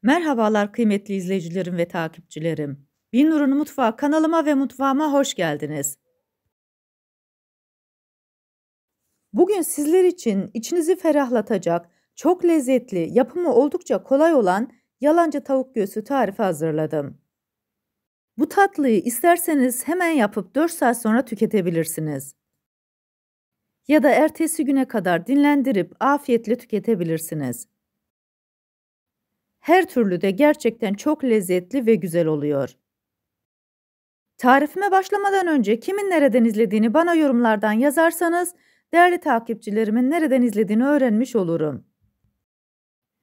Merhabalar kıymetli izleyicilerim ve takipçilerim. Binur'un Mutfağı kanalıma ve mutfağıma hoş geldiniz. Bugün sizler için içinizi ferahlatacak, çok lezzetli, yapımı oldukça kolay olan yalancı tavuk göğsü tarifi hazırladım. Bu tatlıyı isterseniz hemen yapıp 4 saat sonra tüketebilirsiniz. Ya da ertesi güne kadar dinlendirip afiyetle tüketebilirsiniz. Her türlü de gerçekten çok lezzetli ve güzel oluyor. Tarifime başlamadan önce kimin nereden izlediğini bana yorumlardan yazarsanız değerli takipçilerimin nereden izlediğini öğrenmiş olurum.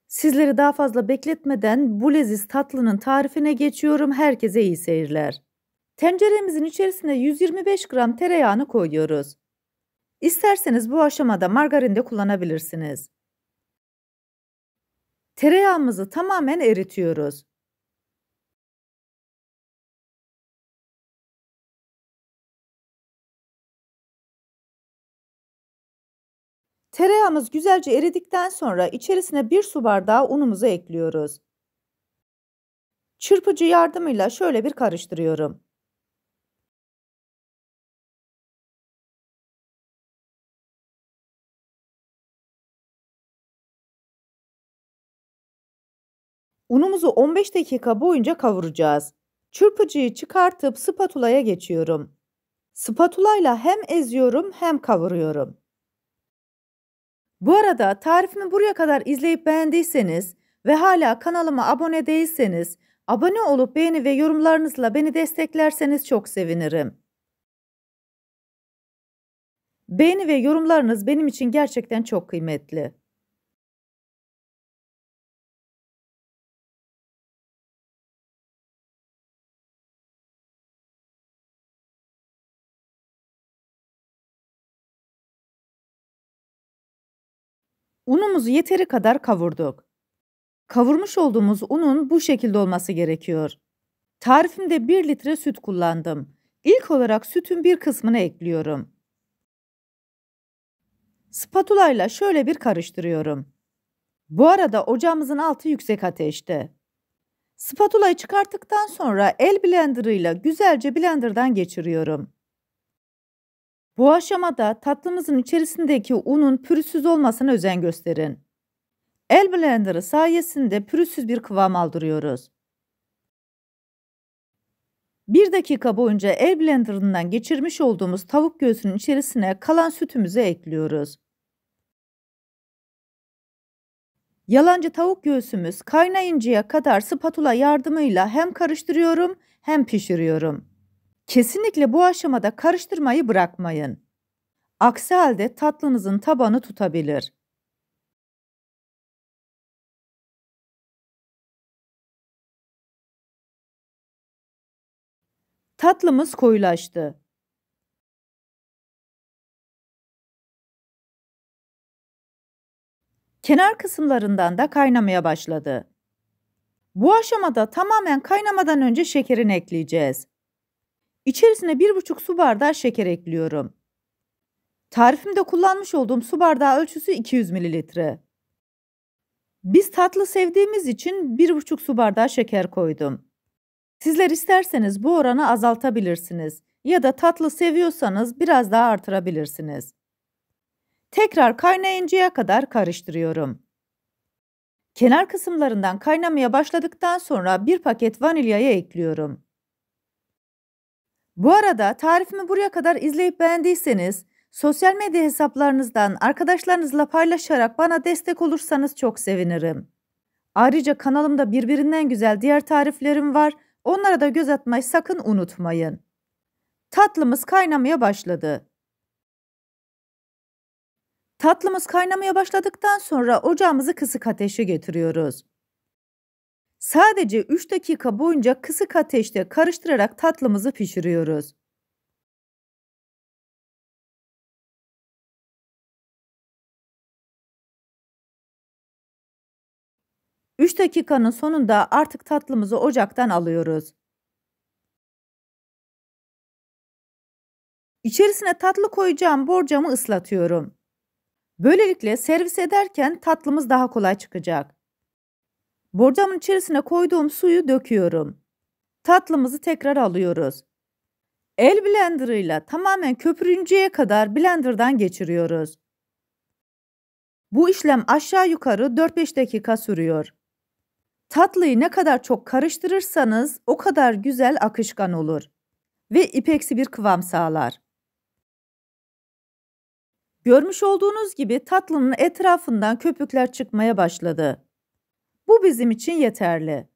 Sizleri daha fazla bekletmeden bu leziz tatlının tarifine geçiyorum. Herkese iyi seyirler. Tenceremizin içerisine 125 gram tereyağını koyuyoruz. İsterseniz bu aşamada margarin de kullanabilirsiniz. Tereyağımızı tamamen eritiyoruz. Tereyağımız güzelce eridikten sonra içerisine 1 su bardağı unumuzu ekliyoruz. Çırpıcı yardımıyla şöyle bir karıştırıyorum. Unumuzu 15 dakika boyunca kavuracağız. Çırpıcıyı çıkartıp spatulaya geçiyorum. Spatulayla hem eziyorum hem kavuruyorum. Bu arada tarifimi buraya kadar izleyip beğendiyseniz ve hala kanalıma abone değilseniz, abone olup beğeni ve yorumlarınızla beni desteklerseniz çok sevinirim. Beğeni ve yorumlarınız benim için gerçekten çok kıymetli. Unumuzu yeteri kadar kavurduk. Kavurmuş olduğumuz unun bu şekilde olması gerekiyor. Tarifimde 1 litre süt kullandım. İlk olarak sütün bir kısmını ekliyorum. Spatula ile şöyle bir karıştırıyorum. Bu arada ocağımızın altı yüksek ateşte. Spatulayı çıkarttıktan sonra el blenderıyla güzelce blenderdan geçiriyorum. Bu aşamada tatlımızın içerisindeki unun pürüzsüz olmasına özen gösterin. El blenderı sayesinde pürüzsüz bir kıvam aldırıyoruz. 1 dakika boyunca el blenderından geçirmiş olduğumuz tavuk göğsünün içerisine kalan sütümüzü ekliyoruz. Yalancı tavuk göğsümüz kaynayıncaya kadar spatula yardımıyla hem karıştırıyorum hem pişiriyorum. Kesinlikle bu aşamada karıştırmayı bırakmayın. Aksi halde tatlınızın tabanı tutabilir. Tatlımız koyulaştı. Kenar kısımlarından da kaynamaya başladı. Bu aşamada tamamen kaynamadan önce şekerini ekleyeceğiz. İçerisine 1,5 su bardağı şeker ekliyorum. Tarifimde kullanmış olduğum su bardağı ölçüsü 200 mililitre. Biz tatlı sevdiğimiz için 1,5 su bardağı şeker koydum. Sizler isterseniz bu oranı azaltabilirsiniz ya da tatlı seviyorsanız biraz daha artırabilirsiniz. Tekrar kaynayıncaya kadar karıştırıyorum. Kenar kısımlarından kaynamaya başladıktan sonra 1 paket vanilyayı ekliyorum. Bu arada tarifimi buraya kadar izleyip beğendiyseniz sosyal medya hesaplarınızdan arkadaşlarınızla paylaşarak bana destek olursanız çok sevinirim. Ayrıca kanalımda birbirinden güzel diğer tariflerim var. Onlara da göz atmayı sakın unutmayın. Tatlımız kaynamaya başladı. Tatlımız kaynamaya başladıktan sonra ocağımızı kısık ateşe getiriyoruz. Sadece 3 dakika boyunca kısık ateşte karıştırarak tatlımızı pişiriyoruz. 3 dakikanın sonunda artık tatlımızı ocaktan alıyoruz. İçerisine tatlı koyacağım borcamı ıslatıyorum. Böylelikle servis ederken tatlımız daha kolay çıkacak. Borcamın içerisine koyduğum suyu döküyorum. Tatlımızı tekrar alıyoruz. El blenderıyla tamamen köpürünceye kadar blenderdan geçiriyoruz. Bu işlem aşağı yukarı 4-5 dakika sürüyor. Tatlıyı ne kadar çok karıştırırsanız o kadar güzel akışkan olur ve ipeksi bir kıvam sağlar. Görmüş olduğunuz gibi tatlının etrafından köpükler çıkmaya başladı. Bu bizim için yeterli.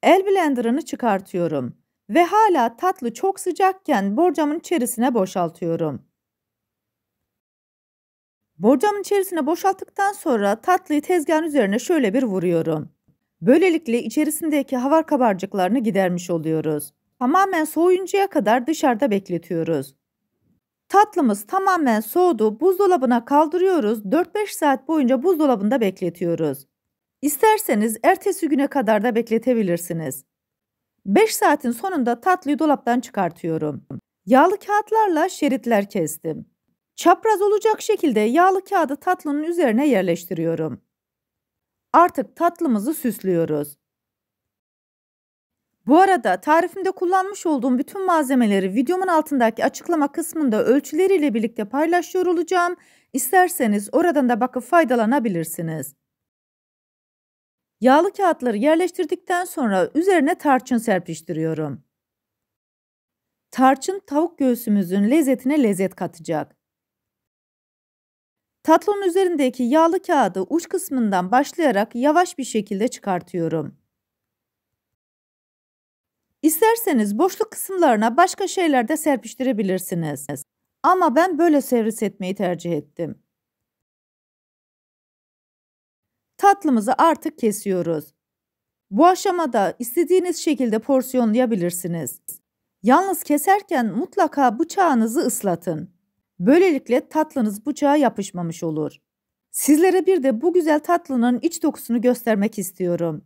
El blenderını çıkartıyorum ve hala tatlı çok sıcakken borcamın içerisine boşaltıyorum. Borcamın içerisine boşalttıktan sonra tatlıyı tezgahın üzerine şöyle bir vuruyorum. Böylelikle içerisindeki hava kabarcıklarını gidermiş oluyoruz. Tamamen soğuyuncaya kadar dışarıda bekletiyoruz. Tatlımız tamamen soğudu, buzdolabına kaldırıyoruz, 4-5 saat boyunca buzdolabında bekletiyoruz. İsterseniz ertesi güne kadar da bekletebilirsiniz. 5 saatin sonunda tatlıyı dolaptan çıkartıyorum. Yağlı kağıtlarla şeritler kestim. Çapraz olacak şekilde yağlı kağıdı tatlının üzerine yerleştiriyorum. Artık tatlımızı süslüyoruz. Bu arada tarifimde kullanmış olduğum bütün malzemeleri videomun altındaki açıklama kısmında ölçüleriyle birlikte paylaşıyor olacağım. İsterseniz oradan da bakıp faydalanabilirsiniz. Yağlı kağıtları yerleştirdikten sonra üzerine tarçın serpiştiriyorum. Tarçın tavuk göğsümüzün lezzetine lezzet katacak. Tatlının üzerindeki yağlı kağıdı uç kısmından başlayarak yavaş bir şekilde çıkartıyorum. İsterseniz boşluk kısımlarına başka şeyler de serpiştirebilirsiniz. Ama ben böyle servis etmeyi tercih ettim. Tatlımızı artık kesiyoruz. Bu aşamada istediğiniz şekilde porsiyonlayabilirsiniz. Yalnız keserken mutlaka bıçağınızı ıslatın. Böylelikle tatlınız bıçağa yapışmamış olur. Sizlere bir de bu güzel tatlının iç dokusunu göstermek istiyorum.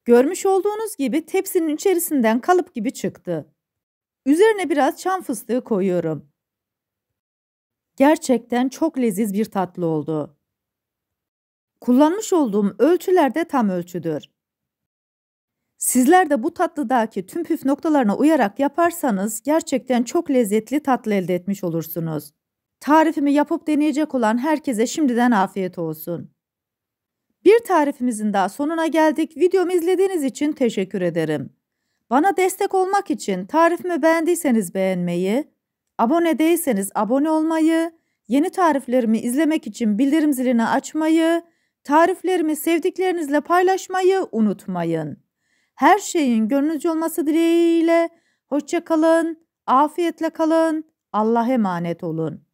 Görmüş olduğunuz gibi tepsinin içerisinden kalıp gibi çıktı. Üzerine biraz çam fıstığı koyuyorum. Gerçekten çok leziz bir tatlı oldu. Kullanmış olduğum ölçüler de tam ölçüdür. Sizler de bu tatlıdaki tüm püf noktalarına uyarak yaparsanız gerçekten çok lezzetli tatlı elde etmiş olursunuz. Tarifimi yapıp deneyecek olan herkese şimdiden afiyet olsun. Bir tarifimizin daha sonuna geldik. Videomu izlediğiniz için teşekkür ederim. Bana destek olmak için tarifimi beğendiyseniz beğenmeyi, abone değilseniz abone olmayı, yeni tariflerimi izlemek için bildirim zilini açmayı, tariflerimi sevdiklerinizle paylaşmayı unutmayın. Her şeyin gönlünüzce olması dileğiyle hoşça kalın, afiyetle kalın, Allah'a emanet olun.